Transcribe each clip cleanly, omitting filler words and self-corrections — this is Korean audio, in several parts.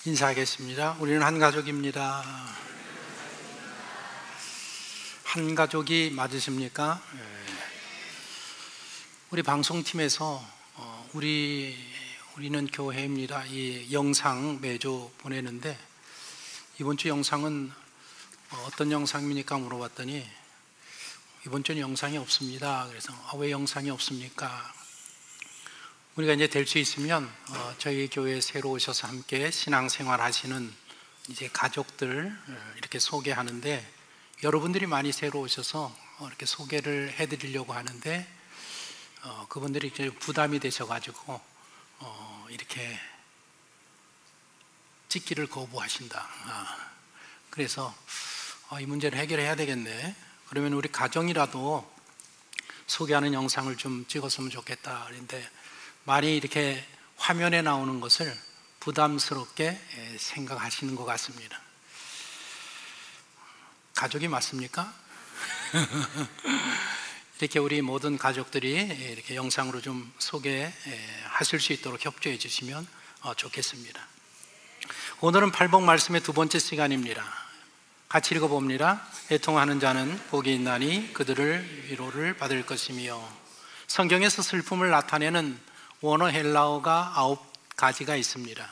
인사하겠습니다. 우리는 한 가족입니다. 한 가족이 맞으십니까? 우리 방송팀에서 우리는 교회입니다. 이 영상 매주 보내는데 이번 주 영상은 어떤 영상입니까? 물어봤더니 이번 주는 영상이 없습니다. 그래서 왜 영상이 없습니까? 우리가 이제 될 수 있으면 저희 교회에 새로 오셔서 함께 신앙생활 하시는 이제 가족들 이렇게 소개하는데, 여러분들이 많이 새로 오셔서 이렇게 소개를 해드리려고 하는데 그분들이 이제 부담이 되셔가지고 이렇게 찍기를 거부하신다. 그래서 이 문제를 해결해야 되겠네. 그러면 우리 가정이라도 소개하는 영상을 좀 찍었으면 좋겠다. 그런데 많이 이렇게 화면에 나오는 것을 부담스럽게 생각하시는 것 같습니다. 가족이 맞습니까? 이렇게 우리 모든 가족들이 이렇게 영상으로 좀 소개하실 수 있도록 협조해 주시면 좋겠습니다. 오늘은 팔복 말씀의 두 번째 시간입니다. 같이 읽어봅니다. 애통하는 자는 복이 있나니 그들을 위로를 받을 것이며. 성경에서 슬픔을 나타내는 원어 헬라어가 9가지가 있습니다.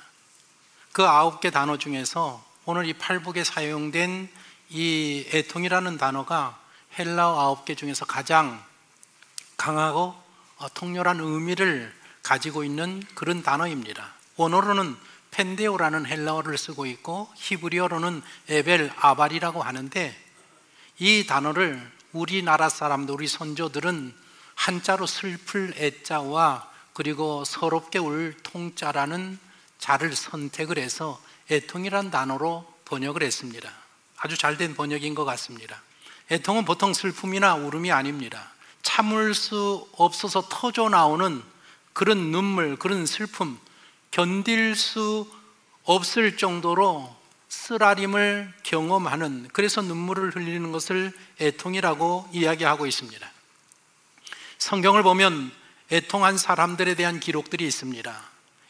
그 9개 단어 중에서 오늘 이 팔복에 사용된 이 애통이라는 단어가 헬라어 9개 중에서 가장 강하고 통렬한 의미를 가지고 있는 그런 단어입니다. 원어로는 펜데오라는 헬라어를 쓰고 있고 히브리어로는 에벨 아발이라고 하는데, 이 단어를 우리나라 사람들, 우리 선조들은 한자로 슬플 애자와 그리고 서럽게 울 통자라는 자를 선택을 해서 애통이라는 단어로 번역을 했습니다. 아주 잘된 번역인 것 같습니다. 애통은 보통 슬픔이나 울음이 아닙니다. 참을 수 없어서 터져 나오는 그런 눈물, 그런 슬픔, 견딜 수 없을 정도로 쓰라림을 경험하는, 그래서 눈물을 흘리는 것을 애통이라고 이야기하고 있습니다. 성경을 보면 애통한 사람들에 대한 기록들이 있습니다.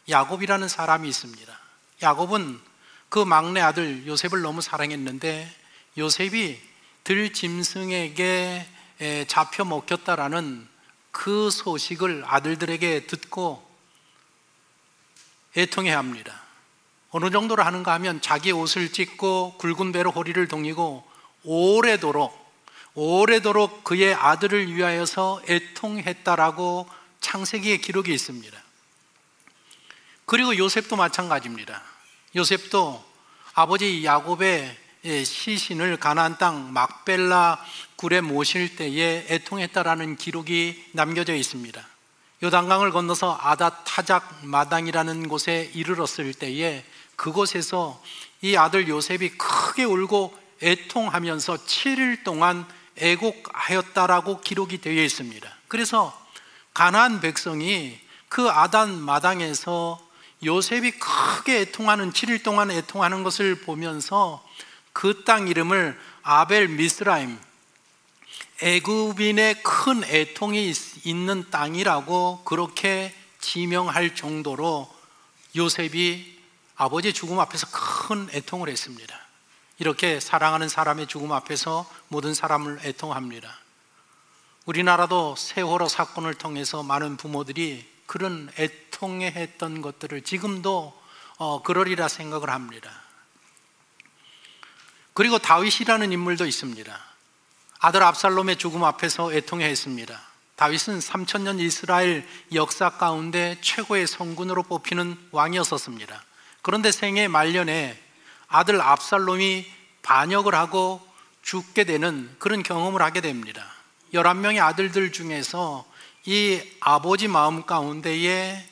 야곱이라는 사람이 있습니다. 야곱은 그 막내 아들 요셉을 너무 사랑했는데 요셉이 들짐승에게 잡혀 먹혔다라는 그 소식을 아들들에게 듣고 애통해야 합니다. 어느 정도로 하는가 하면 자기 옷을 찢고 굵은 배로 허리를 동이고 오래도록 그의 아들을 위하여서 애통했다라고 창세기에 기록이 있습니다. 그리고 요셉도 마찬가지입니다. 요셉도 아버지 야곱의 시신을 가나안 땅 막벨라 굴에 모실 때에 애통했다라는 기록이 남겨져 있습니다. 요단강을 건너서 아다 타작 마당이라는 곳에 이르렀을 때에 그곳에서 이 아들 요셉이 크게 울고 애통하면서 7일 동안 애곡하였다라고 기록이 되어 있습니다. 그래서 가나안 백성이 그 아단 마당에서 요셉이 크게 애통하는, 7일 동안 애통하는 것을 보면서 그 땅 이름을 아벨 미스라임, 애굽인의 큰 애통이 있는 땅이라고 그렇게 지명할 정도로 요셉이 아버지의 죽음 앞에서 큰 애통을 했습니다. 이렇게 사랑하는 사람의 죽음 앞에서 모든 사람을 애통합니다. 우리나라도 세월호 사건을 통해서 많은 부모들이 그런 애통했던 것들을 지금도 그러리라 생각을 합니다. 그리고 다윗이라는 인물도 있습니다. 아들 압살롬의 죽음 앞에서 애통했습니다. 다윗은 3000년 이스라엘 역사 가운데 최고의 성군으로 뽑히는 왕이었었습니다. 그런데 생애 말년에 아들 압살롬이 반역을 하고 죽게 되는 그런 경험을 하게 됩니다. 11명의 아들들 중에서 이 아버지 마음 가운데에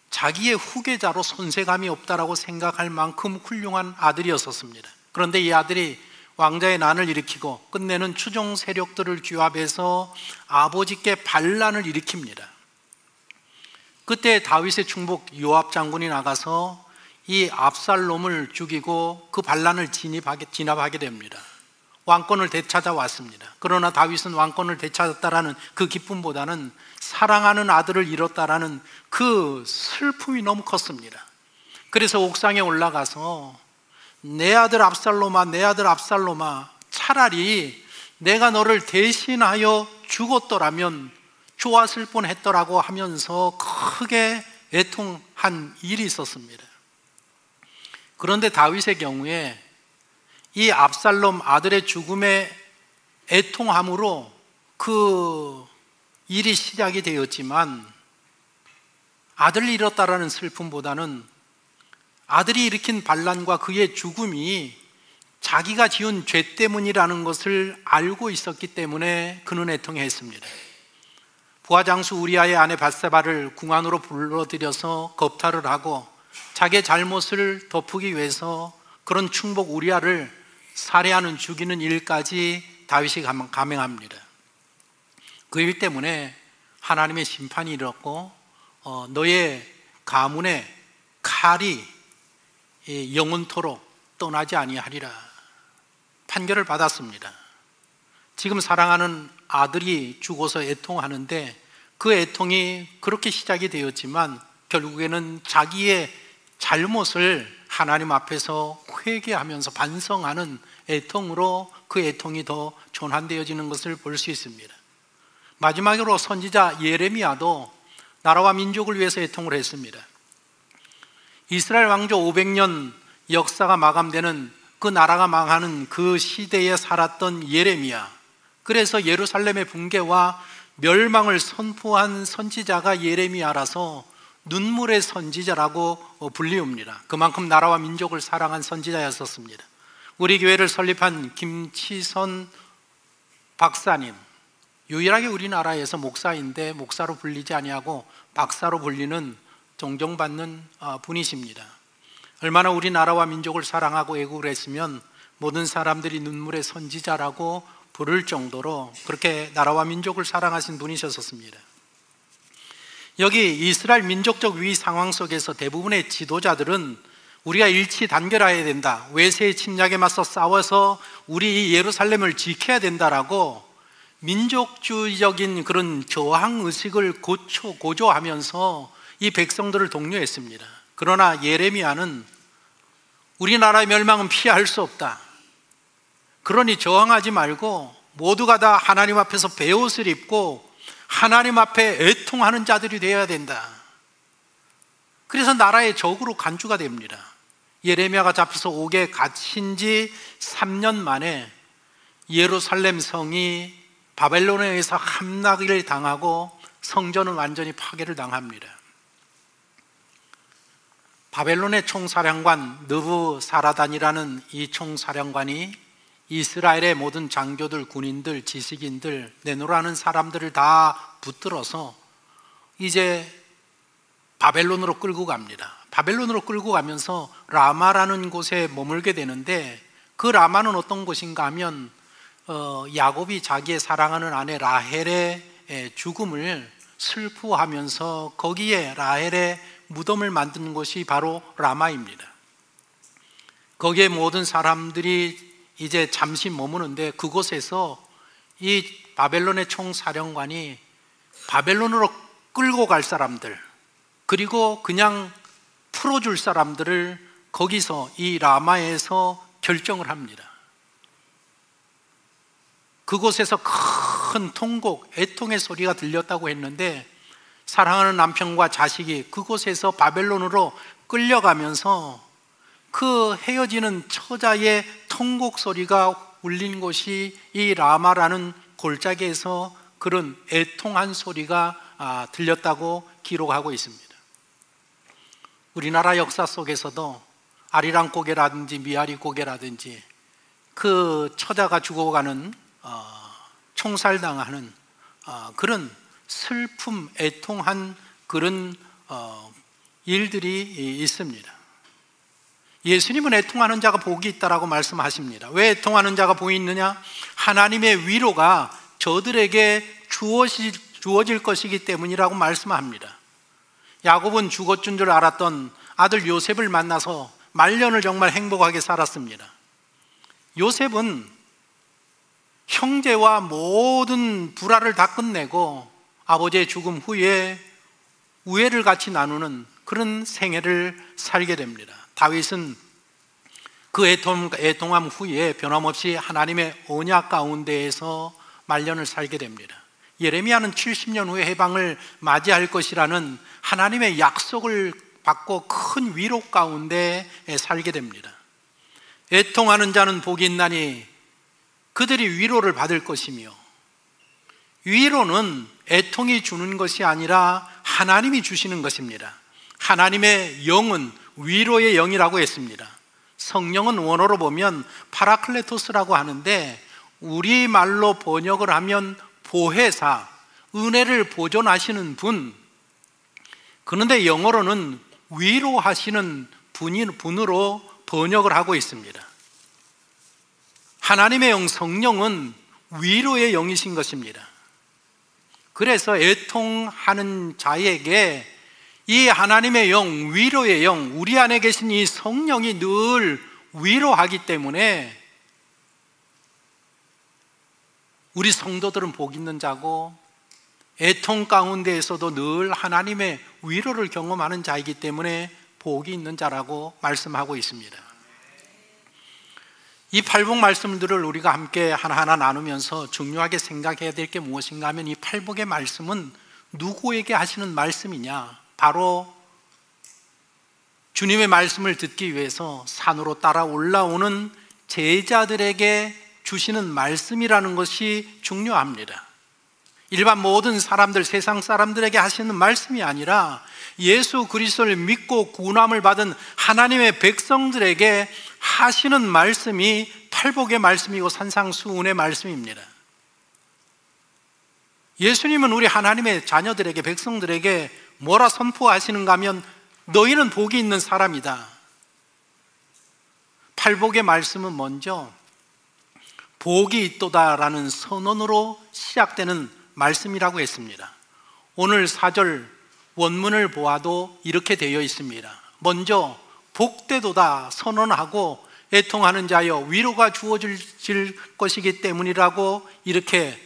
자기의 후계자로 손색감이 없다라고 생각할 만큼 훌륭한 아들이었었습니다. 그런데 이 아들이 왕자의 난을 일으키고 끝내는 추종 세력들을 규합해서 아버지께 반란을 일으킵니다. 그때 다윗의 충복 요압 장군이 나가서 이 압살롬을 죽이고 그 반란을 진압하게 됩니다. 왕권을 되찾아왔습니다. 그러나 다윗은 왕권을 되찾았다라는 그 기쁨보다는 사랑하는 아들을 잃었다라는 그 슬픔이 너무 컸습니다. 그래서 옥상에 올라가서 내 아들 압살롬아, 내 아들 압살롬아, 차라리 내가 너를 대신하여 죽었더라면 좋았을 뻔했더라고 하면서 크게 애통한 일이 있었습니다. 그런데 다윗의 경우에 이 압살롬 아들의 죽음에 애통함으로 그 일이 시작이 되었지만 아들을 잃었다라는 슬픔보다는 아들이 일으킨 반란과 그의 죽음이 자기가 지은 죄 때문이라는 것을 알고 있었기 때문에 그는 애통했습니다. 부하장수 우리아의 아내 밧세바를 궁 안으로 불러들여서 겁탈을 하고 자기의 잘못을 덮기 위해서 그런 충복 우리아를 살해하는 죽이는 일까지 다윗이 감행합니다. 그 일 때문에 하나님의 심판이 일었고 너의 가문의 칼이 영원토록 떠나지 아니하리라 판결을 받았습니다. 지금 사랑하는 아들이 죽어서 애통하는데 그 애통이 그렇게 시작이 되었지만 결국에는 자기의 잘못을 하나님 앞에서 회개하면서 반성하는 애통으로 그 애통이 더 전환되어지는 것을 볼 수 있습니다. 마지막으로 선지자 예레미야도 나라와 민족을 위해서 애통을 했습니다. 이스라엘 왕조 500년 역사가 마감되는 그 나라가 망하는 그 시대에 살았던 예레미야, 그래서 예루살렘의 붕괴와 멸망을 선포한 선지자가 예레미야라서 눈물의 선지자라고 불리웁니다. 그만큼 나라와 민족을 사랑한 선지자였었습니다. 우리 교회를 설립한 김치선 박사님, 유일하게 우리나라에서 목사인데 목사로 불리지 아니하고 박사로 불리는 존경받는 분이십니다. 얼마나 우리나라와 민족을 사랑하고 애국을 했으면 모든 사람들이 눈물의 선지자라고 부를 정도로 그렇게 나라와 민족을 사랑하신 분이셨습니다. 여기 이스라엘 민족적 위기 상황 속에서 대부분의 지도자들은 우리가 일치 단결해야 된다, 외세의 침략에 맞서 싸워서 우리 예루살렘을 지켜야 된다라고 민족주의적인 그런 저항의식을 고조하면서 이 백성들을 독려했습니다. 그러나 예레미야는 우리나라의 멸망은 피할 수 없다, 그러니 저항하지 말고 모두가 다 하나님 앞에서 베옷을 입고 하나님 앞에 애통하는 자들이 되어야 된다. 그래서 나라의 적으로 간주가 됩니다. 예레미야가 잡혀서 옥에 갇힌 지 3년 만에 예루살렘 성이 바벨론에 의해서 함락을 당하고 성전은 완전히 파괴를 당합니다. 바벨론의 총사령관 느부사라단이라는 이 총사령관이 이스라엘의 모든 장교들, 군인들, 지식인들, 내노라는 사람들을 다 붙들어서 이제 바벨론으로 끌고 갑니다. 바벨론으로 끌고 가면서 라마라는 곳에 머물게 되는데 그 라마는 어떤 곳인가 하면 야곱이 자기의 사랑하는 아내 라헬의 죽음을 슬퍼하면서 거기에 라헬의 무덤을 만드는 곳이 바로 라마입니다. 거기에 모든 사람들이 이제 잠시 머무는데 그곳에서 이 바벨론의 총사령관이 바벨론으로 끌고 갈 사람들, 그리고 그냥 풀어줄 사람들을 거기서 이 라마에서 결정을 합니다. 그곳에서 큰 통곡, 애통의 소리가 들렸다고 했는데 사랑하는 남편과 자식이 그곳에서 바벨론으로 끌려가면서 그 헤어지는 처자의 통곡 소리가 울린 곳이 이 라마라는 골짜기에서 그런 애통한 소리가 들렸다고 기록하고 있습니다. 우리나라 역사 속에서도 아리랑 고개라든지 미아리 고개라든지 그 처자가 죽어가는 총살당하는 그런 슬픔, 애통한 그런 일들이 있습니다. 예수님은 애통하는 자가 복이 있다라고 말씀하십니다. 왜 애통하는 자가 복이 있느냐? 하나님의 위로가 저들에게 주어질 것이기 때문이라고 말씀합니다. 야곱은 죽었던 줄 알았던 아들 요셉을 만나서 말년을 정말 행복하게 살았습니다. 요셉은 형제와 모든 불화를 다 끝내고 아버지의 죽음 후에 우애를 같이 나누는 그런 생애를 살게 됩니다. 다윗은 그 애통함 후에 변함없이 하나님의 언약 가운데에서 말년을 살게 됩니다. 예레미야는 70년 후에 해방을 맞이할 것이라는 하나님의 약속을 받고 큰 위로 가운데 살게 됩니다. 애통하는 자는 복이 있나니 그들이 위로를 받을 것이며, 위로는 애통이 주는 것이 아니라 하나님이 주시는 것입니다. 하나님의 영은 위로의 영이라고 했습니다. 성령은 원어로 보면 파라클레토스라고 하는데, 우리말로 번역을 하면 보혜사, 은혜를 보존하시는 분, 그런데 영어로는 위로하시는 분으로 번역을 하고 있습니다. 하나님의 영 성령은 위로의 영이신 것입니다. 그래서 애통하는 자에게 이 하나님의 영, 위로의 영, 우리 안에 계신 이 성령이 늘 위로하기 때문에 우리 성도들은 복 있는 자고, 애통 가운데에서도 늘 하나님의 위로를 경험하는 자이기 때문에 복이 있는 자라고 말씀하고 있습니다. 이 팔복 말씀들을 우리가 함께 하나하나 나누면서 중요하게 생각해야 될 게 무엇인가 하면, 이 팔복의 말씀은 누구에게 하시는 말씀이냐? 바로 주님의 말씀을 듣기 위해서 산으로 따라 올라오는 제자들에게 주시는 말씀이라는 것이 중요합니다. 일반 모든 사람들, 세상 사람들에게 하시는 말씀이 아니라 예수 그리스도를 믿고 구원함을 받은 하나님의 백성들에게 하시는 말씀이 팔복의 말씀이고 산상수훈의 말씀입니다. 예수님은 우리 하나님의 자녀들에게, 백성들에게 뭐라 선포하시는가 하면, 너희는 복이 있는 사람이다. 팔복의 말씀은 먼저 복이 있도다라는 선언으로 시작되는 말씀이라고 했습니다. 오늘 4절 원문을 보아도 이렇게 되어 있습니다. 먼저 복되도다 선언하고, 애통하는 자여 위로가 주어질 것이기 때문이라고 이렇게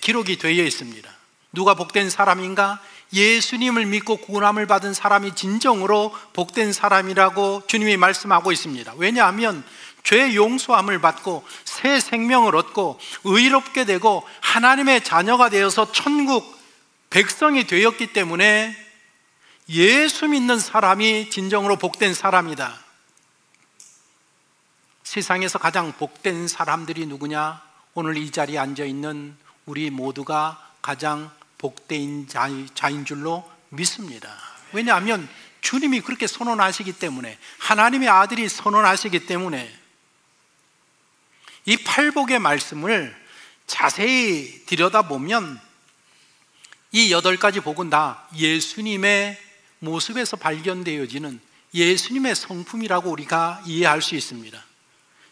기록이 되어 있습니다. 누가 복된 사람인가? 예수님을 믿고 구원함을 받은 사람이 진정으로 복된 사람이라고 주님이 말씀하고 있습니다. 왜냐하면 죄 용서함을 받고 새 생명을 얻고 의롭게 되고 하나님의 자녀가 되어서 천국 백성이 되었기 때문에 예수 믿는 사람이 진정으로 복된 사람이다. 세상에서 가장 복된 사람들이 누구냐? 오늘 이 자리에 앉아있는 우리 모두가 가장 복된 자인 줄로 믿습니다. 왜냐하면 주님이 그렇게 선언하시기 때문에, 하나님의 아들이 선언하시기 때문에. 이 팔복의 말씀을 자세히 들여다보면 이 8가지 복은 다 예수님의 모습에서 발견되어지는 예수님의 성품이라고 우리가 이해할 수 있습니다.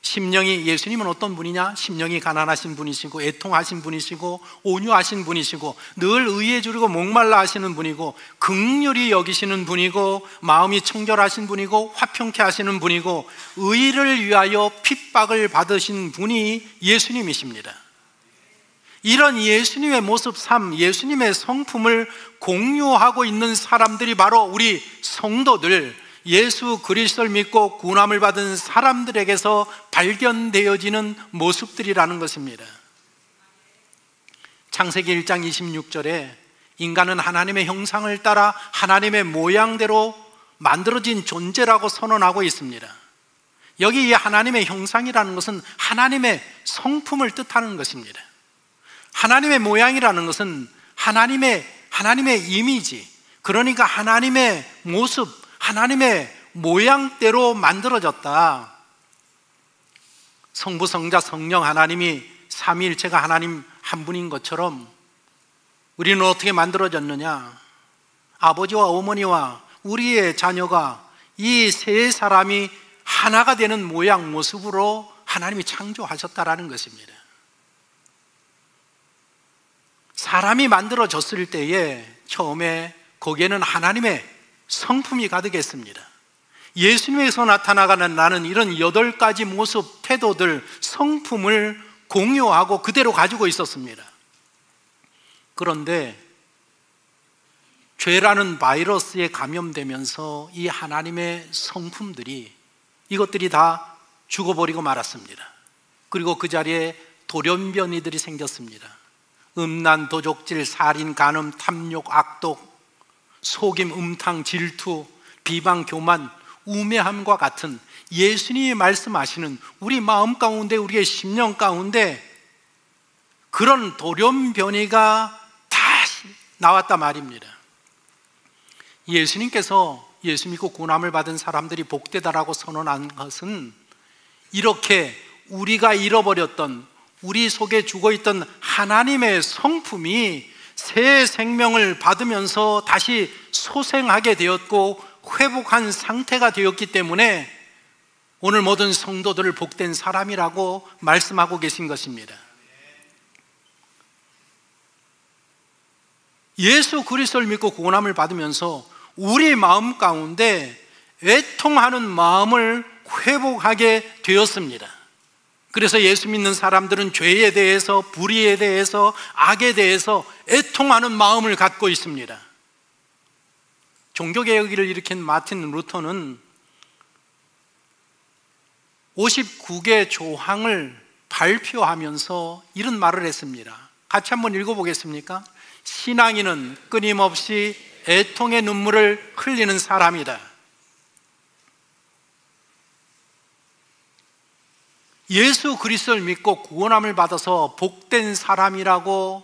심령이, 예수님은 어떤 분이냐? 심령이 가난하신 분이시고 애통하신 분이시고 온유하신 분이시고 늘 의에 주르고 목말라 하시는 분이고 긍휼히 여기시는 분이고 마음이 청결하신 분이고 화평케 하시는 분이고 의를 위하여 핍박을 받으신 분이 예수님이십니다. 이런 예수님의 모습, 삶, 예수님의 성품을 공유하고 있는 사람들이 바로 우리 성도들, 예수 그리스도를 믿고 구원함을 받은 사람들에게서 발견되어지는 모습들이라는 것입니다. 창세기 1장 26절에 인간은 하나님의 형상을 따라 하나님의 모양대로 만들어진 존재라고 선언하고 있습니다. 여기 이 하나님의 형상이라는 것은 하나님의 성품을 뜻하는 것입니다. 하나님의 모양이라는 것은 하나님의 이미지, 그러니까 하나님의 모습, 하나님의 모양대로 만들어졌다. 성부, 성자, 성령 하나님이 삼위일체가 하나님 한 분인 것처럼 우리는 어떻게 만들어졌느냐? 아버지와 어머니와 우리의 자녀가 이 세 사람이 하나가 되는 모양, 모습으로 하나님이 창조하셨다라는 것입니다. 사람이 만들어졌을 때에 처음에 거기에는 하나님의 성품이 가득했습니다. 예수님에서 나타나가는 나는 이런 8가지 모습, 태도들, 성품을 공유하고 그대로 가지고 있었습니다. 그런데 죄라는 바이러스에 감염되면서 이 하나님의 성품들이, 이것들이 다 죽어버리고 말았습니다. 그리고 그 자리에 돌연변이들이 생겼습니다. 음란, 도적질, 살인, 간음, 탐욕, 악독, 속임, 음탕, 질투, 비방, 교만, 우매함과 같은 예수님이 말씀하시는 우리 마음 가운데, 우리의 심령 가운데 그런 돌연변이가 다시 나왔단 말입니다. 예수님께서 예수 믿고 구원함을 받은 사람들이 복되다라고 선언한 것은 이렇게 우리가 잃어버렸던, 우리 속에 죽어있던 하나님의 성품이 새 생명을 받으면서 다시 소생하게 되었고 회복한 상태가 되었기 때문에 오늘 모든 성도들을 복된 사람이라고 말씀하고 계신 것입니다. 예수 그리스도를 믿고 구원함을 받으면서 우리 마음 가운데 애통하는 마음을 회복하게 되었습니다. 그래서 예수 믿는 사람들은 죄에 대해서, 불의에 대해서, 악에 대해서 애통하는 마음을 갖고 있습니다. 종교개혁을 일으킨 마틴 루터는 59개 조항을 발표하면서 이런 말을 했습니다. 같이 한번 읽어보겠습니까? 신앙인은 끊임없이 애통의 눈물을 흘리는 사람이다. 예수 그리스도를 믿고 구원함을 받아서 복된 사람이라고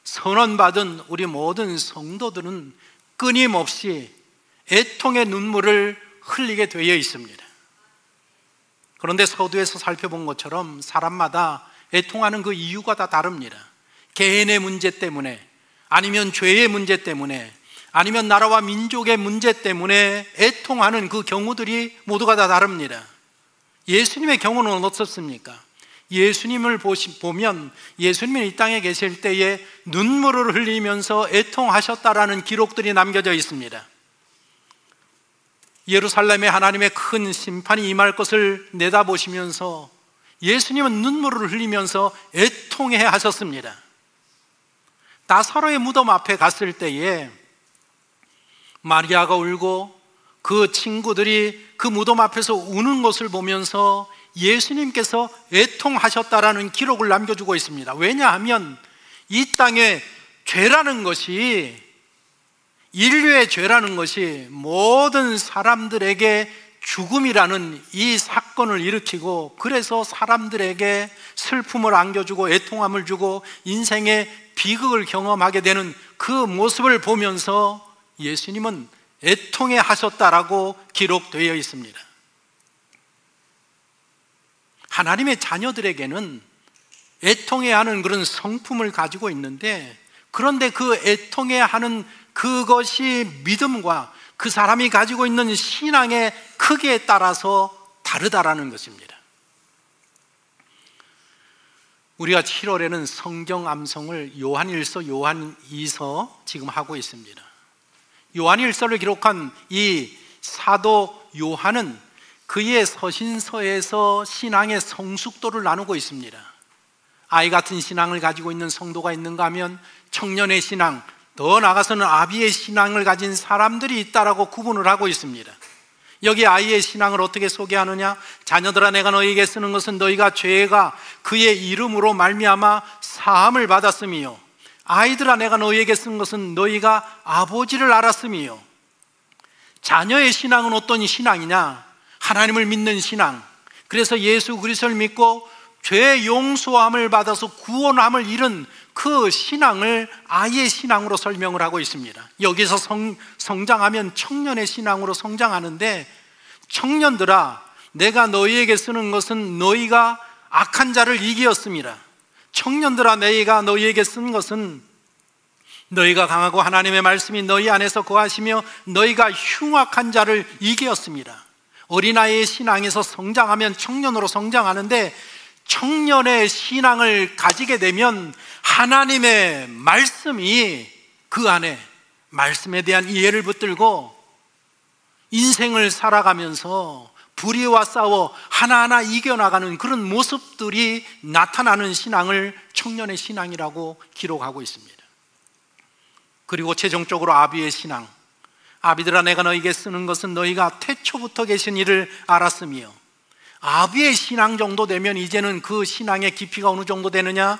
선언받은 우리 모든 성도들은 끊임없이 애통의 눈물을 흘리게 되어 있습니다. 그런데 서두에서 살펴본 것처럼 사람마다 애통하는 그 이유가 다 다릅니다. 개인의 문제 때문에, 아니면 죄의 문제 때문에, 아니면 나라와 민족의 문제 때문에 애통하는 그 경우들이 모두가 다 다릅니다. 예수님의 경우는 어떻습니까? 예수님을 보면 예수님이 이 땅에 계실 때에 눈물을 흘리면서 애통하셨다라는 기록들이 남겨져 있습니다. 예루살렘에 하나님의 큰 심판이 임할 것을 내다보시면서 예수님은 눈물을 흘리면서 애통해 하셨습니다. 나사로의 무덤 앞에 갔을 때에 마리아가 울고 그 친구들이 그 무덤 앞에서 우는 것을 보면서 예수님께서 애통하셨다라는 기록을 남겨주고 있습니다. 왜냐하면 이 땅에 죄라는 것이, 인류의 죄라는 것이 모든 사람들에게 죽음이라는 이 사건을 일으키고, 그래서 사람들에게 슬픔을 안겨주고 애통함을 주고 인생의 비극을 경험하게 되는 그 모습을 보면서 예수님은 애통해 하셨다라고 기록되어 있습니다. 하나님의 자녀들에게는 애통해야 하는 그런 성품을 가지고 있는데, 그런데 그 애통해야 하는 그것이 믿음과 그 사람이 가지고 있는 신앙의 크기에 따라서 다르다라는 것입니다. 우리가 7월에는 성경 암송을 요한일서, 요한이서 지금 하고 있습니다. 요한일서를 기록한 이 사도 요한은 그의 서신서에서 신앙의 성숙도를 나누고 있습니다. 아이 같은 신앙을 가지고 있는 성도가 있는가 하면 청년의 신앙, 더 나아가서는 아비의 신앙을 가진 사람들이 있다라고 구분을 하고 있습니다. 여기 아이의 신앙을 어떻게 소개하느냐? 자녀들아, 내가 너희에게 쓰는 것은 너희가 죄가 그의 이름으로 말미암아 사함을 받았음이요, 아이들아, 내가 너희에게 쓴 것은 너희가 아버지를 알았음이요. 자녀의 신앙은 어떤 신앙이냐? 하나님을 믿는 신앙. 그래서 예수 그리스도를 믿고 죄 용서함을 받아서 구원함을 잃은 그 신앙을 아이의 신앙으로 설명을 하고 있습니다. 여기서 성장하면 청년의 신앙으로 성장하는데, 청년들아, 내가 너희에게 쓰는 것은 너희가 악한 자를 이기었습니다. 청년들아, 내가 너희에게 쓴 것은 너희가 강하고 하나님의 말씀이 너희 안에서 거하시며 너희가 흉악한 자를 이기었습니다. 어린아이의 신앙에서 성장하면 청년으로 성장하는데, 청년의 신앙을 가지게 되면 하나님의 말씀이 그 안에, 말씀에 대한 이해를 붙들고 인생을 살아가면서 불의와 싸워 하나하나 이겨나가는 그런 모습들이 나타나는 신앙을 청년의 신앙이라고 기록하고 있습니다. 그리고 최종적으로 아비의 신앙. 아비들아, 내가 너희에게 쓰는 것은 너희가 태초부터 계신 이를 알았으며. 아비의 신앙 정도 되면 이제는 그 신앙의 깊이가 어느 정도 되느냐?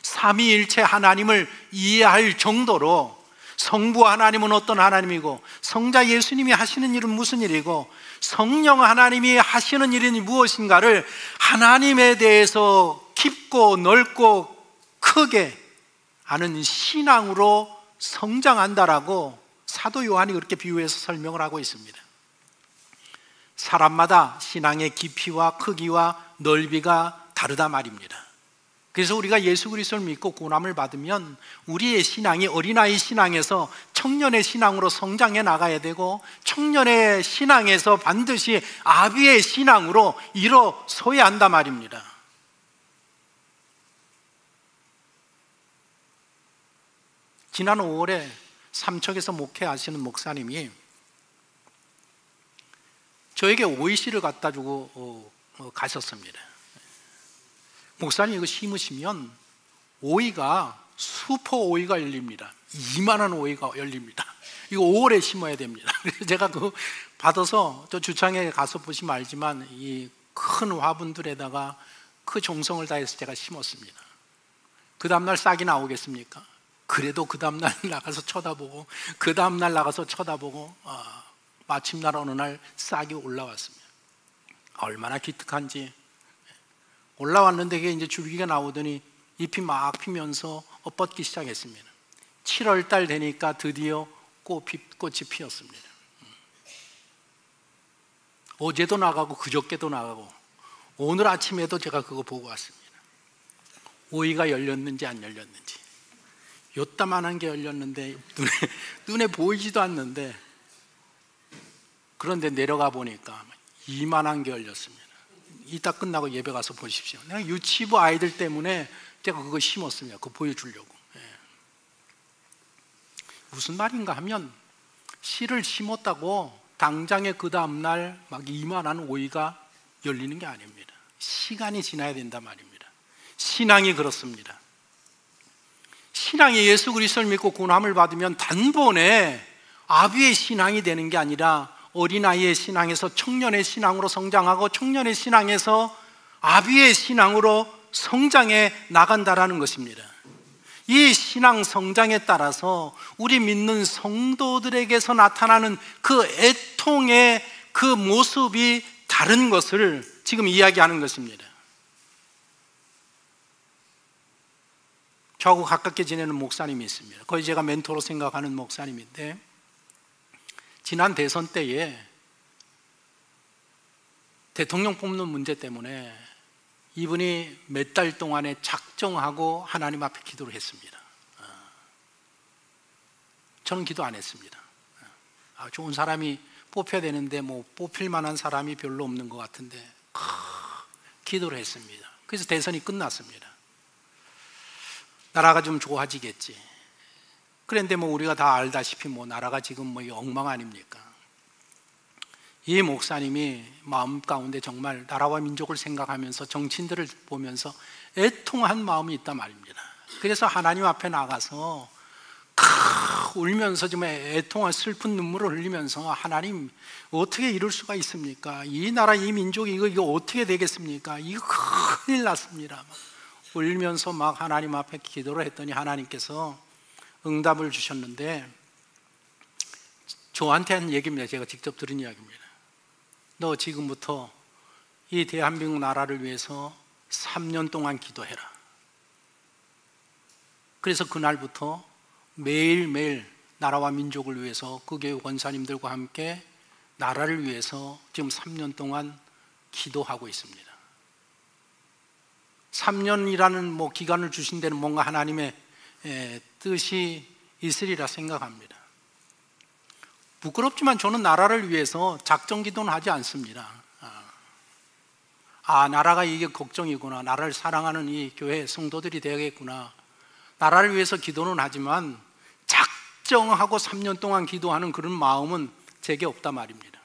삼위일체 하나님을 이해할 정도로 성부 하나님은 어떤 하나님이고, 성자 예수님이 하시는 일은 무슨 일이고, 성령 하나님이 하시는 일은 무엇인가를 하나님에 대해서 깊고 넓고 크게 아는 신앙으로 성장한다라고 사도 요한이 그렇게 비유해서 설명을 하고 있습니다. 사람마다 신앙의 깊이와 크기와 넓이가 다르다 말입니다. 그래서 우리가 예수 그리스도를 믿고 구원함을 받으면 우리의 신앙이 어린아이 신앙에서 청년의 신앙으로 성장해 나가야 되고, 청년의 신앙에서 반드시 아비의 신앙으로 일어서야 한다 말입니다. 지난 5월에 삼척에서 목회하시는 목사님이 저에게 오이씨를 갖다 주고 가셨습니다. 목사님, 이거 심으시면 오이가 수포 오이가 열립니다. 이만한 오이가 열립니다. 이거 5월에 심어야 됩니다. 그래서 제가 그 받아서 저 주창에 가서 보시면 알지만 이 큰 화분들에다가 그 정성을 다해서 제가 심었습니다. 그 다음날 싹이 나오겠습니까? 그래도 그 다음날 나가서 쳐다보고, 그 다음날 나가서 쳐다보고, 마침날 어느 날 싹이 올라왔습니다. 얼마나 기특한지. 올라왔는데 그게 이제 줄기가 나오더니 잎이 막 피면서 뻗기 시작했습니다. 7월 달 되니까 드디어 꽃이 피었습니다. 어제도 나가고 그저께도 나가고 오늘 아침에도 제가 그거 보고 왔습니다. 오이가 열렸는지 안 열렸는지. 요따만한 게 열렸는데 눈에 보이지도 않는데, 그런데 내려가 보니까 이만한 게 열렸습니다. 이따 끝나고 예배 가서 보십시오. 내가 유치부 아이들 때문에 제가 그거 심었습니다. 그거 보여주려고. 무슨 말인가 하면, 씨를 심었다고 당장에 그 다음날 막 이만한 오이가 열리는 게 아닙니다. 시간이 지나야 된단 말입니다. 신앙이 그렇습니다. 신앙이 예수 그리스도를 믿고 구원함을 받으면 단번에 아비의 신앙이 되는 게 아니라 어린아이의 신앙에서 청년의 신앙으로 성장하고, 청년의 신앙에서 아비의 신앙으로 성장해 나간다라는 것입니다. 이 신앙 성장에 따라서 우리 믿는 성도들에게서 나타나는 그 애통의 그 모습이 다른 것을 지금 이야기하는 것입니다. 저하고 가깝게 지내는 목사님이 있습니다. 거의 제가 멘토로 생각하는 목사님인데, 지난 대선 때에 대통령 뽑는 문제 때문에 이분이 몇 달 동안에 작정하고 하나님 앞에 기도를 했습니다. 저는 기도 안 했습니다. 좋은 사람이 뽑혀야 되는데 뭐 뽑힐 만한 사람이 별로 없는 것 같은데 기도를 했습니다. 그래서 대선이 끝났습니다. 나라가 좀 좋아지겠지. 그런데 뭐 우리가 다 알다시피 뭐 나라가 지금 뭐 엉망 아닙니까? 이 목사님이 마음 가운데 정말 나라와 민족을 생각하면서 정치인들을 보면서 애통한 마음이 있단 말입니다. 그래서 하나님 앞에 나가서 울면서 좀 애통한 슬픈 눈물을 흘리면서, 하나님 어떻게 이럴 수가 있습니까? 이 나라 이 민족이 이거 어떻게 되겠습니까? 이거 큰일 났습니다. 울면서 막 하나님 앞에 기도를 했더니 하나님께서 응답을 주셨는데, 저한테 한 얘기입니다. 제가 직접 들은 이야기입니다. 너 지금부터 이 대한민국 나라를 위해서 3년 동안 기도해라. 그래서 그날부터 매일매일 나라와 민족을 위해서 그 교회 권사님들과 함께 나라를 위해서 지금 3년 동안 기도하고 있습니다. 3년이라는 뭐 기간을 주신 데는 뭔가 하나님의 뜻이 있으리라 생각합니다. 부끄럽지만 저는 나라를 위해서 작정 기도는 하지 않습니다. 나라가 이게 걱정이구나, 나라를 사랑하는 이 교회 성도들이 되겠구나, 나라를 위해서 기도는 하지만 작정하고 3년 동안 기도하는 그런 마음은 제게 없단 말입니다.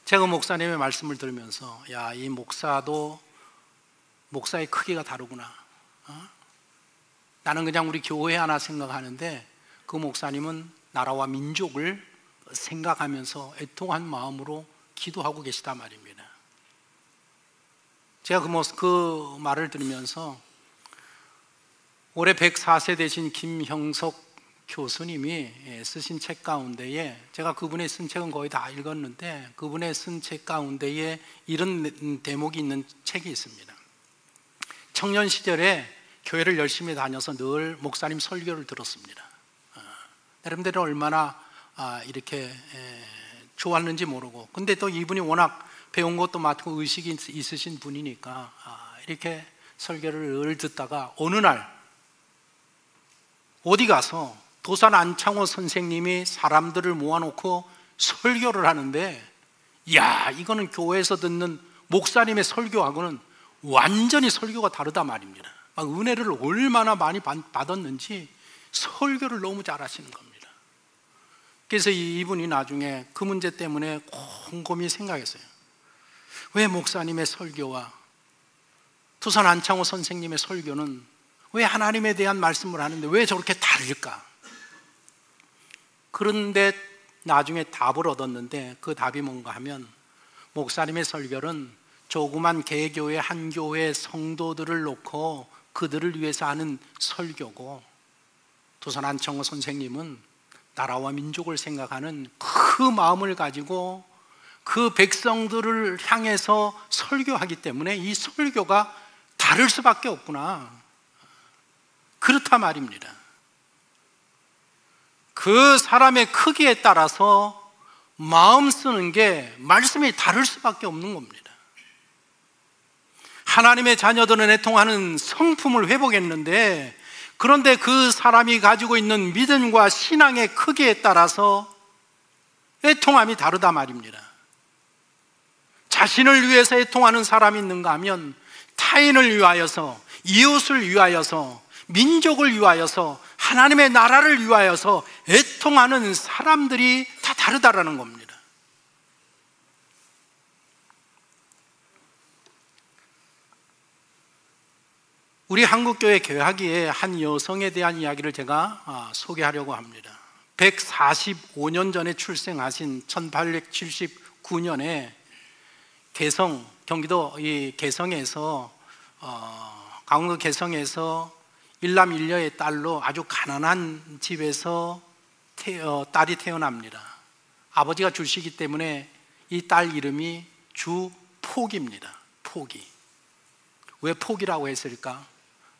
제가 목사님의 말씀을 들으면서, 이 목사도 목사의 크기가 다르구나. 나는 그냥 우리 교회 하나 생각하는데 그 목사님은 나라와 민족을 생각하면서 애통한 마음으로 기도하고 계시단 말입니다. 제가 그 말을 들으면서 올해 104세 되신 김형석 교수님이 쓰신 책 가운데에, 제가 그분의 쓴 책은 거의 다 읽었는데 그분의 쓴 책 가운데에 이런 대목이 있는 책이 있습니다. 청년 시절에 교회를 열심히 다녀서 늘 목사님 설교를 들었습니다. 나름대로 얼마나 이렇게 좋았는지 모르고, 근데 또 이분이 워낙 배운 것도 많고 의식이 있으신 분이니까 이렇게 설교를 늘 듣다가 어느 날 어디 가서 도산 안창호 선생님이 사람들을 모아놓고 설교를 하는데, 이야, 이거는 교회에서 듣는 목사님의 설교하고는 완전히 설교가 다르다 말입니다. 막 은혜를 얼마나 많이 받았는지 설교를 너무 잘하시는 겁니다. 그래서 이분이 나중에 그 문제 때문에 곰곰이 생각했어요. 왜 목사님의 설교와 도산 안창호 선생님의 설교는 왜 하나님에 대한 말씀을 하는데 왜 저렇게 다를까? 그런데 나중에 답을 얻었는데, 그 답이 뭔가 하면, 목사님의 설교는 조그만 개교회 한 교회 성도들을 놓고 그들을 위해서 하는 설교고, 도산 안창호 선생님은 나라와 민족을 생각하는 그 마음을 가지고 그 백성들을 향해서 설교하기 때문에 이 설교가 다를 수밖에 없구나, 그렇다 말입니다. 그 사람의 크기에 따라서 마음 쓰는 게 말씀이 다를 수밖에 없는 겁니다. 하나님의 자녀들은 애통하는 성품을 회복했는데, 그런데 그 사람이 가지고 있는 믿음과 신앙의 크기에 따라서 애통함이 다르다 말입니다. 자신을 위해서 애통하는 사람이 있는가 하면 타인을 위하여서, 이웃을 위하여서, 민족을 위하여서, 하나님의 나라를 위하여서 애통하는 사람들이 다 다르다라는 겁니다. 우리 한국교회 개화기에 한 여성에 대한 이야기를 제가 소개하려고 합니다. 145년 전에 출생하신 1879년에 경기도 이 개성에서 강원도 개성에서 일남 일녀의 딸로 아주 가난한 집에서 딸이 태어납니다. 아버지가 주시기 때문에 이 딸 이름이 주포기입니다. 포기. 왜 포기라고 했을까?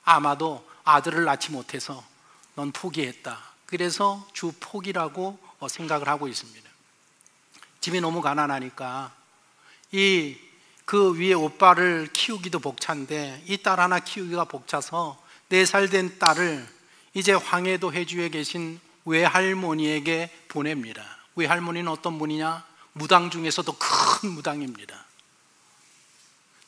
아마도 아들을 낳지 못해서 넌 포기했다, 그래서 주포기라고 생각을 하고 있습니다. 집이 너무 가난하니까 그 위에 오빠를 키우기도 벅찬데 이 딸 하나 키우기가 벅차서 4살 된 딸을 이제 황해도 해주에 계신 외할머니에게 보냅니다. 외할머니는 어떤 분이냐? 무당 중에서도 큰 무당입니다.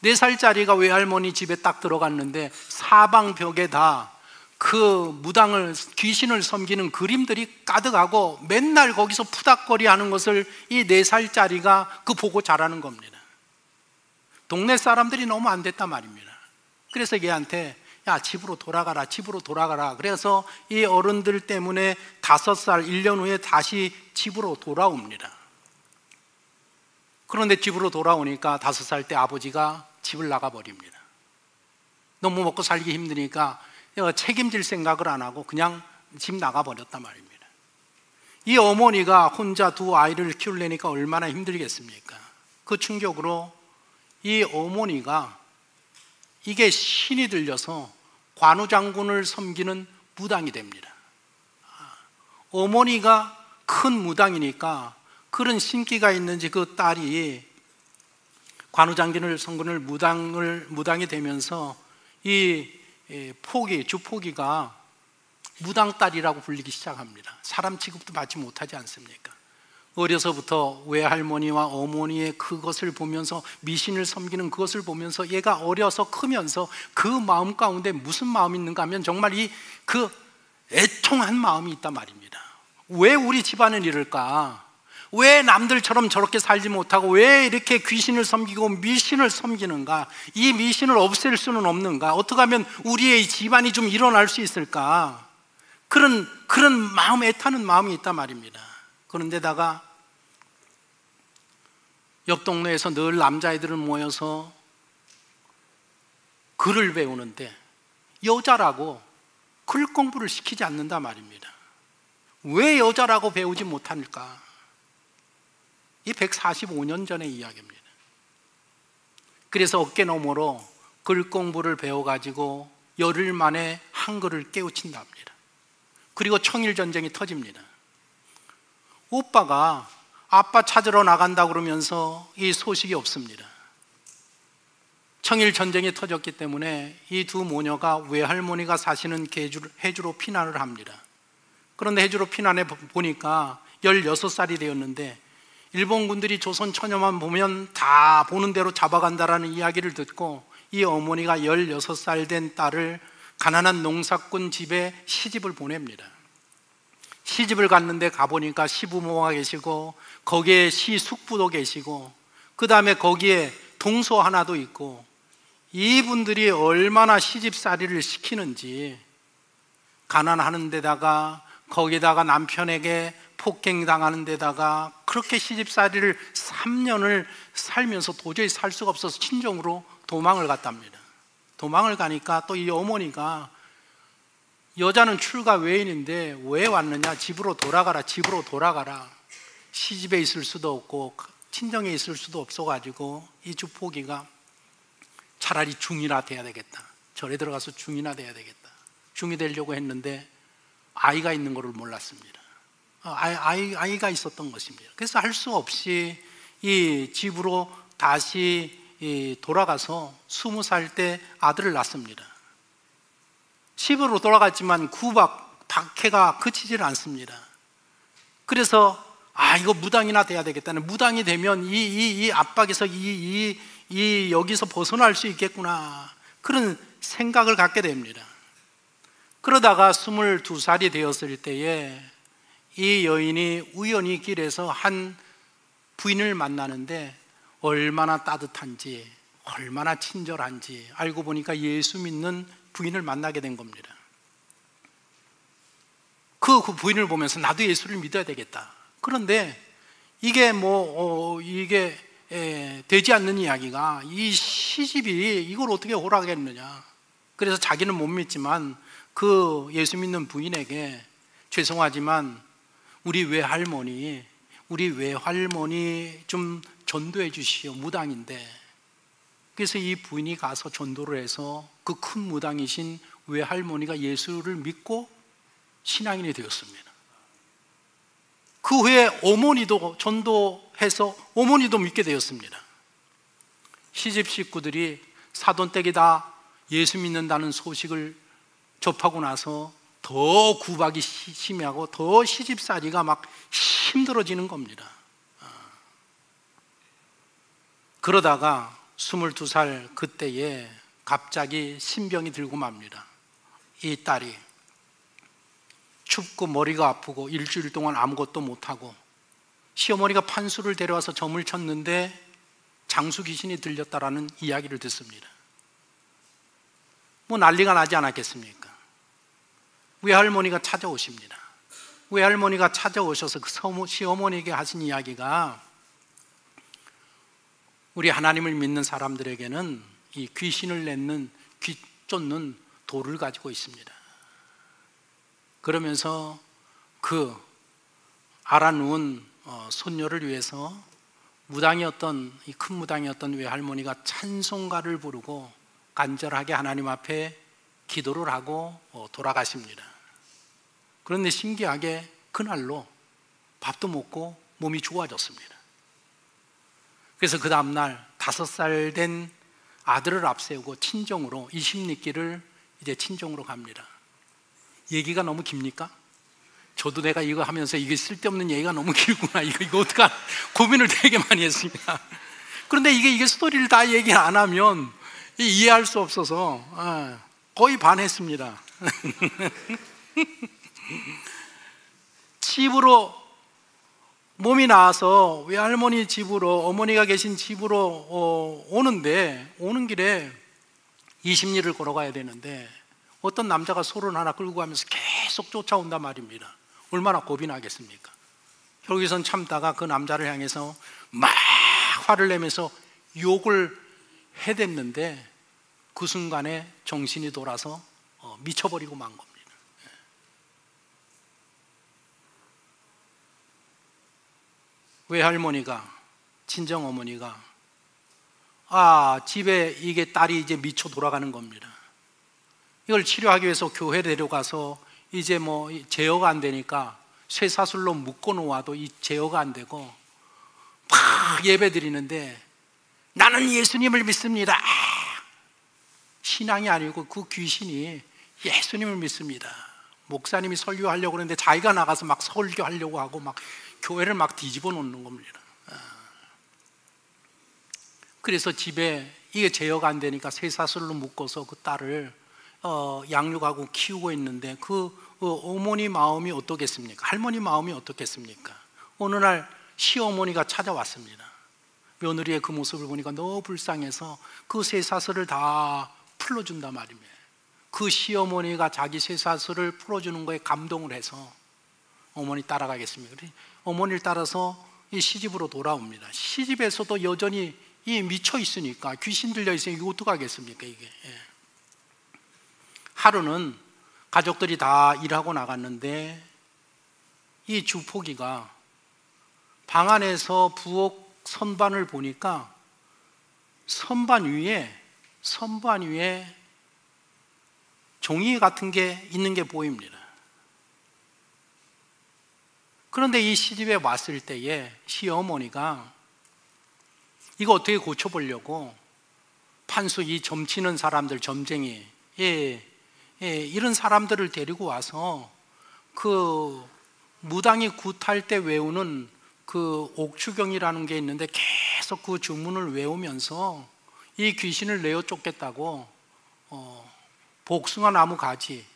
4살짜리가 외할머니 집에 딱 들어갔는데 사방 벽에 다 그 무당을, 귀신을 섬기는 그림들이 가득하고 맨날 거기서 푸닥거리 하는 것을 이 4살짜리가 그 보고 자라는 겁니다. 동네 사람들이 너무 안 됐단 말입니다. 그래서 얘한테 야, 집으로 돌아가라, 집으로 돌아가라. 그래서 이 어른들 때문에 5살, 1년 후에 다시 집으로 돌아옵니다. 그런데 집으로 돌아오니까 5살 때 아버지가 집을 나가버립니다. 너무 먹고 살기 힘드니까 책임질 생각을 안 하고 그냥 집 나가버렸단 말입니다. 이 어머니가 혼자 2 아이를 키우려니까 얼마나 힘들겠습니까? 그 충격으로 이 어머니가 이게 신이 들려서 관우장군을 섬기는 무당이 됩니다. 어머니가 큰 무당이니까 그런 신기가 있는지 그 딸이 관우장군을 섬기는 무당이 되면서 이 주포기가 무당딸이라고 불리기 시작합니다. 사람 취급도 받지 못하지 않습니까? 어려서부터 외할머니와 어머니의 그것을 보면서, 미신을 섬기는 그것을 보면서 얘가 어려서 크면서 그 마음 가운데 무슨 마음이 있는가 하면 정말 그 애통한 마음이 있단 말입니다. 왜 우리 집안은 이럴까? 왜 남들처럼 저렇게 살지 못하고 왜 이렇게 귀신을 섬기고 미신을 섬기는가? 이 미신을 없앨 수는 없는가? 어떻게 하면 우리의 집안이 좀 일어날 수 있을까? 그런 그런 마음, 애타는 마음이 있단 말입니다. 그런데다가 옆 동네에서 늘 남자애들을 모여서 글을 배우는데 여자라고 글 공부를 시키지 않는단 말입니다. 왜 여자라고 배우지 못할까? 이 145년 전의 이야기입니다. 그래서 어깨너머로 글 공부를 배워가지고 열흘 만에 한글을 깨우친다 합니다. 그리고 청일전쟁이 터집니다. 오빠가 아빠 찾으러 나간다 그러면서 이 소식이 없습니다. 청일전쟁이 터졌기 때문에 이 두 모녀가 외할머니가 사시는 해주로 피난을 합니다. 그런데 해주로 피난해 보니까 16살이 되었는데 일본군들이 조선 처녀만 보면 다 보는 대로 잡아간다라는 이야기를 듣고 이 어머니가 16살 된 딸을 가난한 농사꾼 집에 시집을 보냅니다. 시집을 갔는데 가보니까 시부모가 계시고 거기에 시숙부도 계시고 그 다음에 거기에 동서 하나도 있고 이분들이 얼마나 시집살이를 시키는지, 가난하는 데다가 거기다가 남편에게 폭행당하는 데다가 그렇게 시집살이를 3년을 살면서 도저히 살 수가 없어서 친정으로 도망을 갔답니다. 도망을 가니까 또 이 어머니가 여자는 출가 외인인데 왜 왔느냐, 집으로 돌아가라, 집으로 돌아가라. 시집에 있을 수도 없고 친정에 있을 수도 없어가지고 이 주포기가 차라리 중이나 돼야 되겠다, 절에 들어가서 중이나 돼야 되겠다, 중이 되려고 했는데 아이가 있는 것을 몰랐습니다. 아이가 있었던 것입니다. 그래서 할 수 없이 이 집으로 다시 돌아가서 20살 때 아들을 낳습니다. 집으로 돌아갔지만 박해가 그치질 않습니다. 그래서 이거 무당이나 돼야 되겠다는, 무당이 되면 이 압박에서 여기서 벗어날 수 있겠구나, 그런 생각을 갖게 됩니다. 그러다가 22살이 되었을 때에 이 여인이 우연히 길에서 한 부인을 만나는데 얼마나 따뜻한지 얼마나 친절한지 알고 보니까 예수 믿는 부인을 만나게 된 겁니다. 그 부인을 보면서 나도 예수를 믿어야 되겠다. 그런데 이게 이게 되지 않는 이야기가, 이 시집이 이걸 어떻게 허락했느냐. 그래서 자기는 못 믿지만 그 예수 믿는 부인에게 죄송하지만 우리 외할머니 좀 전도해 주시오, 무당인데. 그래서 이 부인이 가서 전도를 해서 그 큰 무당이신 외할머니가 예수를 믿고 신앙인이 되었습니다. 그 후에 어머니도 전도해서 어머니도 믿게 되었습니다. 시집 식구들이 사돈댁이 다 예수 믿는다는 소식을 접하고 나서 더 구박이 심하고 더 시집살이가 막 힘들어지는 겁니다. 그러다가 22살 그때에 갑자기 신병이 들고 맙니다. 이 딸이 춥고 머리가 아프고 일주일 동안 아무것도 못하고, 시어머니가 판수를 데려와서 점을 쳤는데 장수 귀신이 들렸다라는 이야기를 듣습니다. 난리가 나지 않았겠습니까? 외할머니가 찾아오십니다. 외할머니가 찾아오셔서 그 시어머니에게 하신 이야기가, 우리 하나님을 믿는 사람들에게는 이 귀신을 내는, 귀 쫓는 돌을 가지고 있습니다. 그러면서 그 알아누운 손녀를 위해서 이 큰 무당이었던 외할머니가 찬송가를 부르고 간절하게 하나님 앞에 기도를 하고 돌아가십니다. 그런데 신기하게 그날로 밥도 먹고 몸이 좋아졌습니다. 그래서 그 다음날 5살 된 아들을 앞세우고 친정으로, 20리길을 이제 친정으로 갑니다. 얘기가 너무 깁니까? 저도 내가 이거 하면서 이게 쓸데없는 얘기가 너무 길구나, 이거 어떡하나 고민을 되게 많이 했습니다. 그런데 이게 스토리를 다 얘기 안 하면 이해할 수 없어서 거의 반했습니다. 집으로 몸이 나와서 외할머니 집으로, 어머니가 계신 집으로 오는 길에 20리를 걸어가야 되는데 어떤 남자가 소를 하나 끌고 가면서 계속 쫓아온단 말입니다. 얼마나 겁이 나겠습니까? 여기선 참다가 그 남자를 향해서 막 화를 내면서 욕을 해댔는데 그 순간에 정신이 돌아서 미쳐버리고 만 겁니다. 외할머니가, 친정어머니가 집에 이게 딸이 이제 미쳐 돌아가는 겁니다. 이걸 치료하기 위해서 교회 데려가서 이제 뭐 제어가 안 되니까 쇠사슬로 묶어 놓아도 이 제어가 안 되고 막 예배 드리는데 나는 예수님을 믿습니다. 신앙이 아니고 그 귀신이 예수님을 믿습니다. 목사님이 설교하려고 그러는데 자기가 나가서 막 설교하려고 하고 막 교회를 막 뒤집어 놓는 겁니다. 그래서 집에 이게 제어가 안 되니까 쇠사슬로 묶어서 그 딸을 양육하고 키우고 있는데 그 어머니 마음이 어떻겠습니까? 할머니 마음이 어떻겠습니까? 어느 날 시어머니가 찾아왔습니다. 며느리의 그 모습을 보니까 너무 불쌍해서 그 쇠사슬을 다 풀어준단 말입니다. 그 시어머니가 자기 쇠사슬을 풀어주는 거에 감동을 해서 어머니 따라가겠습니까? 어머니를 따라서 이 시집으로 돌아옵니다. 시집에서도 여전히 이 미쳐 있으니까, 귀신 들려 있으니까 이거 어떡하겠습니까 이게. 하루는 가족들이 다 일하고 나갔는데 이 주포기가 방 안에서 부엌 선반을 보니까 선반 위에 종이 같은 게 있는 게 보입니다. 그런데 이 시집에 왔을 때에 시어머니가 이거 어떻게 고쳐보려고 판수, 이 점치는 사람들, 점쟁이, 이런 사람들을 데리고 와서 그 무당이 굿할 때 외우는 그 옥추경이라는 게 있는데 계속 그 주문을 외우면서 이 귀신을 내어 쫓겠다고 복숭아 나무 가지를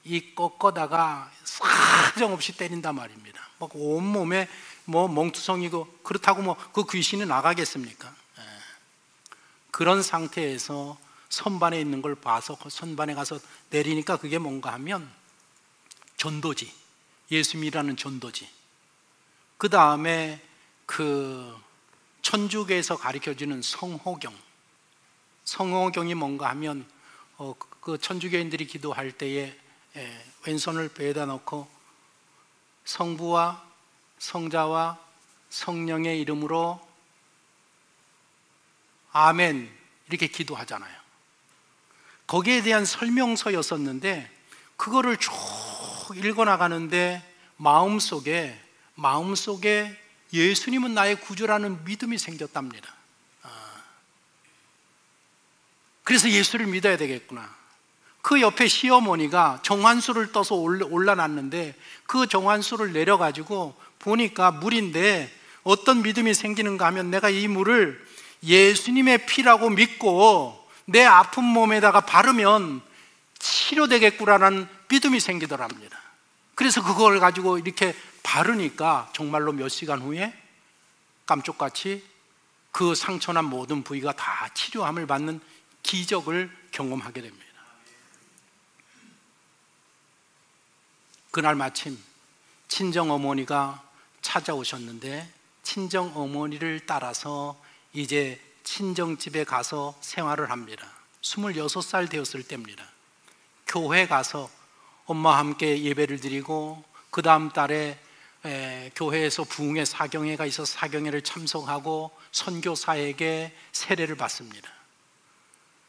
이 꺾어다가 사정없이 때린단 말입니다. 막 온몸에 뭐 멍투성이고, 그렇다고 뭐 그 귀신이 나가겠습니까? 그런 상태에서 선반에 있는 걸 봐서 그 선반에 가서 내리니까 그게 뭔가 하면 전도지, 예수님이라는 전도지. 그 다음에 그 천주교에서 가르쳐주는 성호경이 뭔가 하면 그 천주교인들이 기도할 때에 왼손을 배에다 놓고 성부와 성자와 성령의 이름으로 아멘 이렇게 기도하잖아요. 거기에 대한 설명서였었는데 그거를 쭉 읽어나가는데 마음속에 예수님은 나의 구주라는 믿음이 생겼답니다. 그래서 예수를 믿어야 되겠구나. 그 옆에 시어머니가 정환수를 떠서 올라놨는데 그 정환수를 내려가지고 보니까 물인데 어떤 믿음이 생기는가 하면 내가 이 물을 예수님의 피라고 믿고 내 아픈 몸에다가 바르면 치료되겠구나라는 믿음이 생기더랍니다. 그래서 그걸 가지고 이렇게 바르니까 정말로 몇 시간 후에 깜쪽같이 그 상처난 모든 부위가 다 치료함을 받는 기적을 경험하게 됩니다. 그날 마침 친정어머니가 찾아오셨는데 친정어머니를 따라서 이제 친정집에 가서 생활을 합니다. 26살 되었을 때입니다. 교회 가서 엄마와 함께 예배를 드리고 그 다음 달에 교회에서 부흥회 사경회가 있어서 사경회를 참석하고 선교사에게 세례를 받습니다.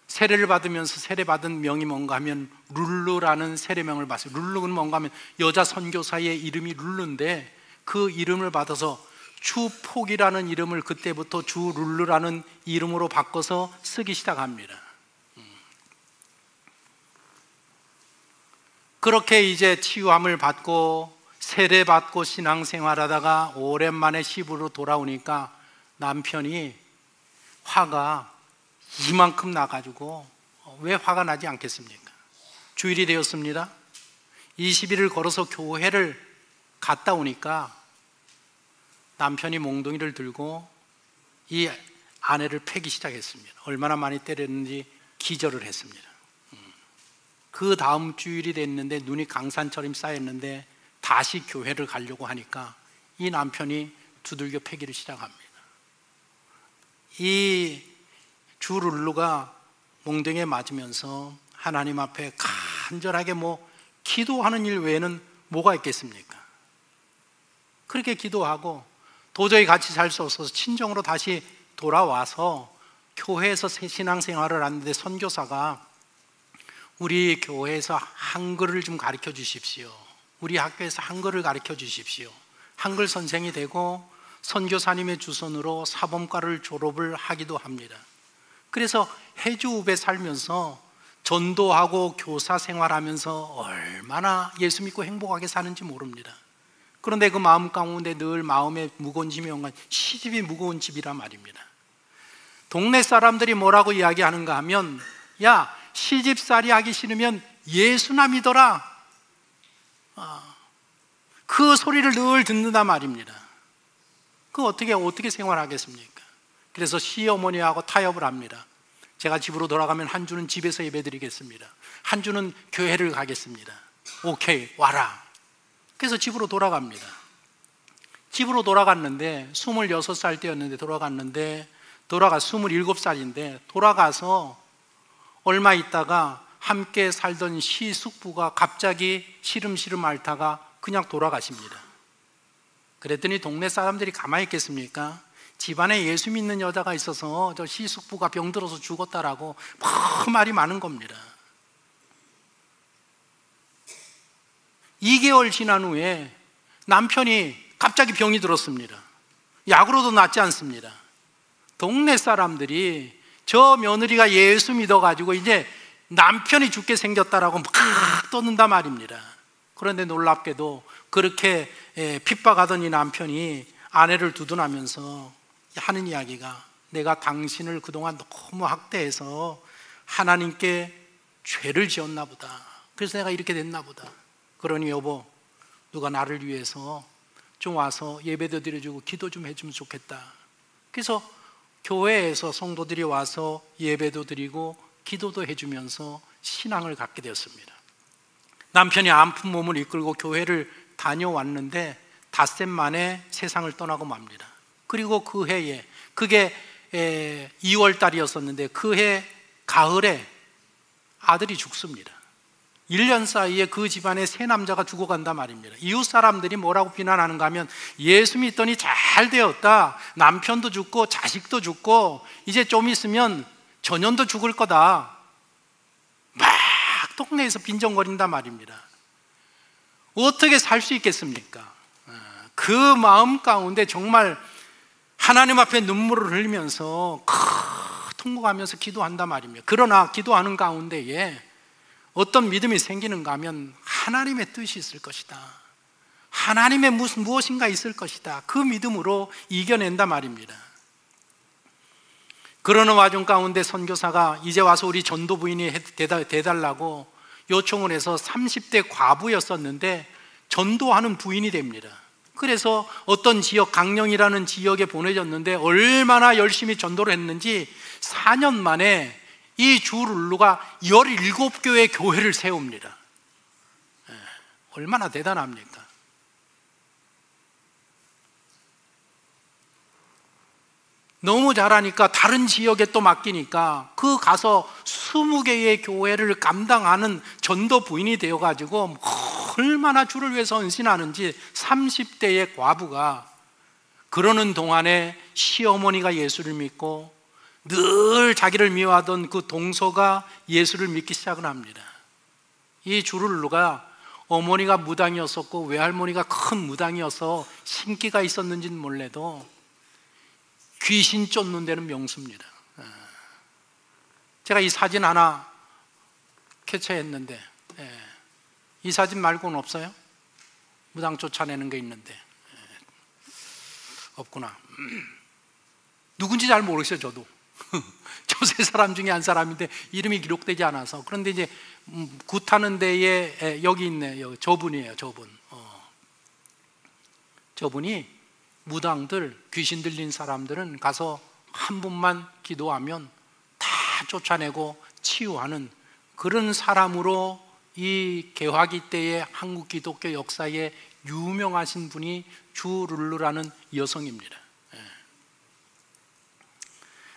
세례를 받으면서 세례받은 명이 뭔가 하면 룰루라는 세례명을 받았어요. 룰루는 뭔가 하면 여자 선교사의 이름이 룰루인데 그 이름을 받아서 주폭이라는 이름을 그때부터 주룰루라는 이름으로 바꿔서 쓰기 시작합니다. 그렇게 이제 치유함을 받고 세례받고 신앙생활하다가 오랜만에 시부로 돌아오니까 남편이 화가 이만큼 나가지고, 왜 화가 나지 않겠습니까? 주일이 되었습니다. 20일을 걸어서 교회를 갔다 오니까 남편이 몽둥이를 들고 이 아내를 패기 시작했습니다. 얼마나 많이 때렸는지 기절을 했습니다. 그 다음 주일이 됐는데 눈이 강산처럼 쌓였는데 다시 교회를 가려고 하니까 이 남편이 두들겨 패기를 시작합니다. 이 주 룰루가 몽둥이에 맞으면서 하나님 앞에 간절하게 기도하는 일 외에는 뭐가 있겠습니까? 그렇게 기도하고 도저히 같이 살 수 없어서 친정으로 다시 돌아와서 교회에서 신앙생활을 하는데 선교사가 우리 교회에서 한글을 좀 가르쳐 주십시오. 우리 학교에서 한글을 가르쳐 주십시오. 한글 선생이 되고 선교사님의 주선으로 사범과를 졸업을 하기도 합니다. 그래서 해주읍에 살면서 전도하고 교사 생활하면서 얼마나 예수 믿고 행복하게 사는지 모릅니다. 그런데 그 마음 가운데 늘 마음에 무거운 짐이 온건 시집이 무거운 집이란 말입니다. 동네 사람들이 뭐라고 이야기하는가 하면, 야, 시집살이 하기 싫으면 예수나 믿어라, 그 소리를 늘 듣는단 말입니다. 그 어떻게 생활하겠습니까? 그래서 시어머니하고 타협을 합니다. 제가 집으로 돌아가면 한 주는 집에서 예배드리겠습니다. 한 주는 교회를 가겠습니다. 오케이, 와라. 그래서 집으로 돌아갑니다. 집으로 돌아갔는데 26살 때였는데 27살인데 돌아가서 얼마 있다가 함께 살던 시숙부가 갑자기 시름시름 앓다가 그냥 돌아가십니다. 그랬더니 동네 사람들이 가만히 있겠습니까? 집안에 예수 믿는 여자가 있어서 저 시숙부가 병들어서 죽었다라고 말이 많은 겁니다. 2개월 지난 후에 남편이 갑자기 병이 들었습니다. 약으로도 낫지 않습니다. 동네 사람들이 저 며느리가 예수 믿어가지고 이제 남편이 죽게 생겼다라고 막 떠는단 말입니다. 그런데 놀랍게도 그렇게 핍박하던 이 남편이 아내를 두둔하면서 하는 이야기가, 내가 당신을 그동안 너무 학대해서 하나님께 죄를 지었나 보다. 그래서 내가 이렇게 됐나 보다. 그러니 여보, 누가 나를 위해서 좀 와서 예배도 드려주고 기도 좀 해주면 좋겠다. 그래서 교회에서 성도들이 와서 예배도 드리고 기도도 해주면서 신앙을 갖게 되었습니다. 남편이 아픈 몸을 이끌고 교회를 다녀왔는데 닷새 만에 세상을 떠나고 맙니다. 그리고 그 해에, 그게 2월 달이었었는데 그 해 가을에 아들이 죽습니다. 1년 사이에 그 집안에 세 남자가 죽어간단 말입니다. 이웃 사람들이 뭐라고 비난하는가 하면, 예수 믿더니 잘 되었다, 남편도 죽고 자식도 죽고 이제 좀 있으면 전년도 죽을 거다, 막 동네에서 빈정거린단 말입니다. 어떻게 살 수 있겠습니까? 그 마음 가운데 정말 하나님 앞에 눈물을 흘리면서 통곡하면서 기도한단 말입니다. 그러나 기도하는 가운데에 어떤 믿음이 생기는가 하면 하나님의 뜻이 있을 것이다, 하나님의 무엇인가 있을 것이다, 그 믿음으로 이겨낸단 말입니다. 그러는 와중 가운데 선교사가 이제 와서 우리 전도 부인이 대달라고 요청을 해서 30대 과부였었는데 전도하는 부인이 됩니다. 그래서 어떤 지역, 강령이라는 지역에 보내졌는데 얼마나 열심히 전도를 했는지 4년 만에 이 주 룰루가 17교회 교회를 세웁니다. 얼마나 대단합니까? 너무 잘하니까 다른 지역에 또 맡기니까 그 가서 20개의 교회를 감당하는 전도 부인이 되어가지고 얼마나 주를 위해서 헌신하는지 30대의 과부가 그러는 동안에 시어머니가 예수를 믿고 늘 자기를 미워하던 그 동서가 예수를 믿기 시작을 합니다. 이 주룰루가 어머니가 무당이었었고 외할머니가 큰 무당이어서 신기가 있었는지는 몰라도 귀신 쫓는 데는 명수입니다. 제가 이 사진 하나 캡처했는데, 이 사진 말고는 없어요? 무당 쫓아내는 게 있는데 없구나. 누군지 잘 모르겠어요. 저도 저 세 사람 중에 한 사람인데 이름이 기록되지 않아서. 그런데 이제 굿하는 데에 여기 있네요. 저분이에요. 저분이 무당들, 귀신 들린 사람들은 가서 한 분만 기도하면 다 쫓아내고 치유하는 그런 사람으로 이 개화기 때의 한국 기독교 역사에 유명하신 분이 주 룰루라는 여성입니다.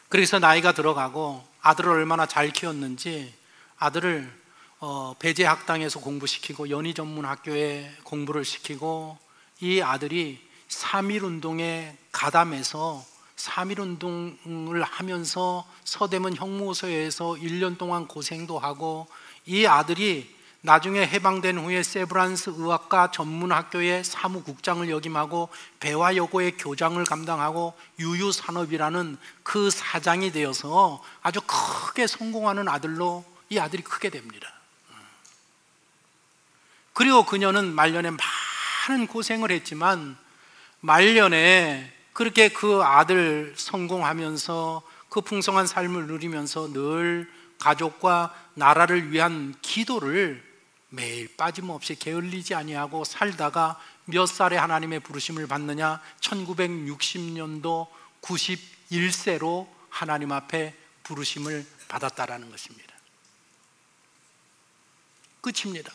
그래서 나이가 들어가고 아들을 얼마나 잘 키웠는지 아들을 배제학당에서 공부시키고 연희전문학교에 공부를 시키고 이 아들이 3.1운동에 가담해서 3.1운동을 하면서 서대문 형무소에서 1년 동안 고생도 하고 이 아들이 나중에 해방된 후에 세브란스 의학과 전문학교의 사무국장을 역임하고 배화여고의 교장을 감당하고 유유산업이라는 그 사장이 되어서 아주 크게 성공하는 아들로 이 아들이 크게 됩니다. 그리고 그녀는 말년에 많은 고생을 했지만 말년에 그렇게 그 아들 성공하면서 그 풍성한 삶을 누리면서 늘 가족과 나라를 위한 기도를 매일 빠짐없이 게을리지 아니하고 살다가 몇 살에 하나님의 부르심을 받느냐? 1960년도 91세로 하나님 앞에 부르심을 받았다라는 것입니다. 끝입니다.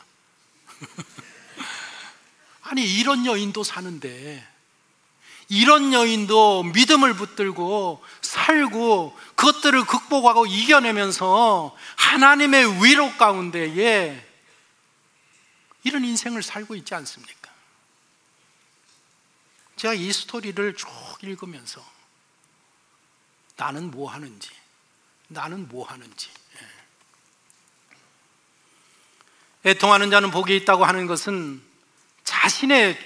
아니 이런 여인도 사는데, 이런 여인도 믿음을 붙들고 살고 그것들을 극복하고 이겨내면서 하나님의 위로 가운데에 이런 인생을 살고 있지 않습니까? 제가 이 스토리를 쭉 읽으면서 나는 뭐 하는지, 애통하는 자는 복이 있다고 하는 것은 자신의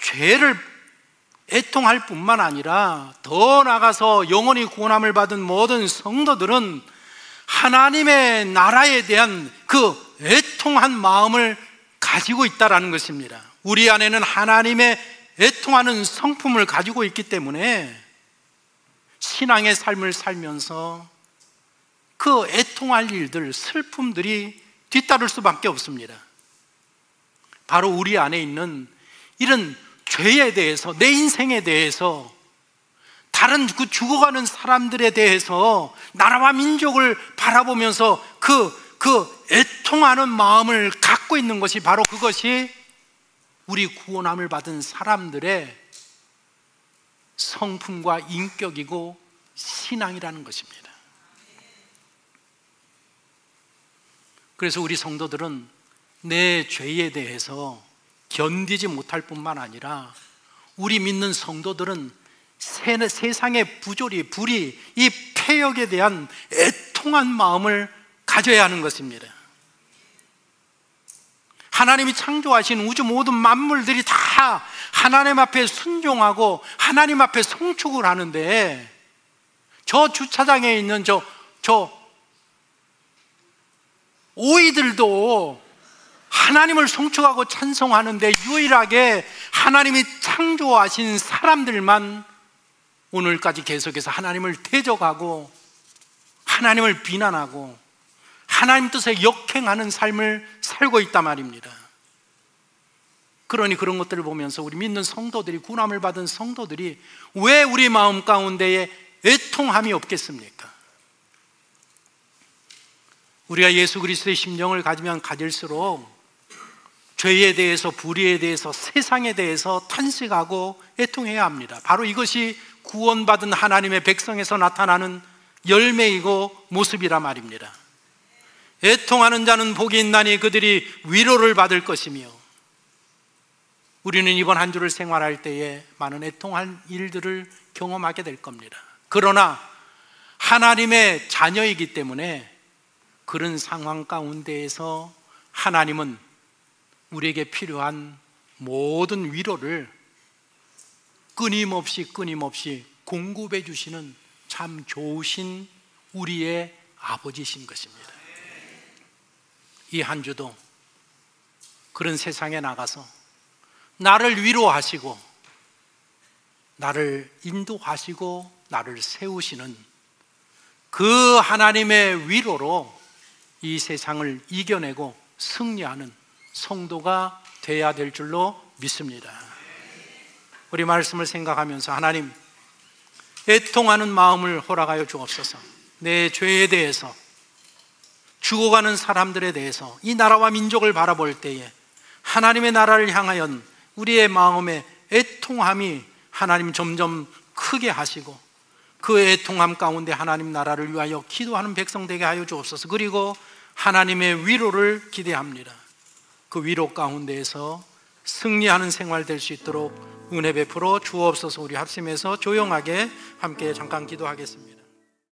죄를 애통할 뿐만 아니라 더 나아가서 영원히 구원함을 받은 모든 성도들은 하나님의 나라에 대한 그 애통한 마음을 가지고 있다라는 것입니다. 우리 안에는 하나님의 애통하는 성품을 가지고 있기 때문에 신앙의 삶을 살면서 그 애통할 일들, 슬픔들이 뒤따를 수밖에 없습니다. 바로 우리 안에 있는 이런 죄에 대해서, 내 인생에 대해서, 다른 그 죽어가는 사람들에 대해서 나라와 민족을 바라보면서 그 애통하는 마음을 갖고 있는 것이 바로 그것이 우리 구원함을 받은 사람들의 성품과 인격이고 신앙이라는 것입니다. 그래서 우리 성도들은 내 죄에 대해서 견디지 못할 뿐만 아니라 우리 믿는 성도들은 세상의 부조리, 불의, 이 폐역에 대한 애통한 마음을 가져야 하는 것입니다. 하나님이 창조하신 우주 모든 만물들이 다 하나님 앞에 순종하고 하나님 앞에 송축을 하는데, 저 주차장에 있는 저 오이들도 하나님을 송축하고 찬송하는데 유일하게 하나님이 창조하신 사람들만 오늘까지 계속해서 하나님을 대적하고 하나님을 비난하고 하나님 뜻에 역행하는 삶을 살고 있단 말입니다. 그러니 그런 것들을 보면서 우리 믿는 성도들이, 구원함을 받은 성도들이 왜 우리 마음 가운데에 애통함이 없겠습니까? 우리가 예수 그리스도의 심정을 가지면 가질수록 죄에 대해서, 불의에 대해서, 세상에 대해서 탄식하고 애통해야 합니다. 바로 이것이 구원받은 하나님의 백성에서 나타나는 열매이고 모습이라 말입니다. 애통하는 자는 복이 있나니 그들이 위로를 받을 것이며, 우리는 이번 한 주를 생활할 때에 많은 애통할 일들을 경험하게 될 겁니다. 그러나 하나님의 자녀이기 때문에 그런 상황 가운데에서 하나님은 우리에게 필요한 모든 위로를 끊임없이 공급해 주시는 참 좋으신 우리의 아버지신 것입니다. 이 한 주도 그런 세상에 나가서 나를 위로하시고 나를 인도하시고 나를 세우시는 그 하나님의 위로로 이 세상을 이겨내고 승리하는 성도가 되어야 될 줄로 믿습니다. 우리 말씀을 생각하면서 하나님, 애통하는 마음을 허락하여 주옵소서. 내 죄에 대해서 죽어가는 사람들에 대해서 이 나라와 민족을 바라볼 때에 하나님의 나라를 향하여 우리의 마음에 애통함이 하나님 점점 크게 하시고 그 애통함 가운데 하나님 나라를 위하여 기도하는 백성 되게 하여 주옵소서. 그리고 하나님의 위로를 기대합니다. 그 위로 가운데에서 승리하는 생활 될 수 있도록 은혜 베풀어 주옵소서. 우리 합심해서 조용하게 함께 잠깐 기도하겠습니다.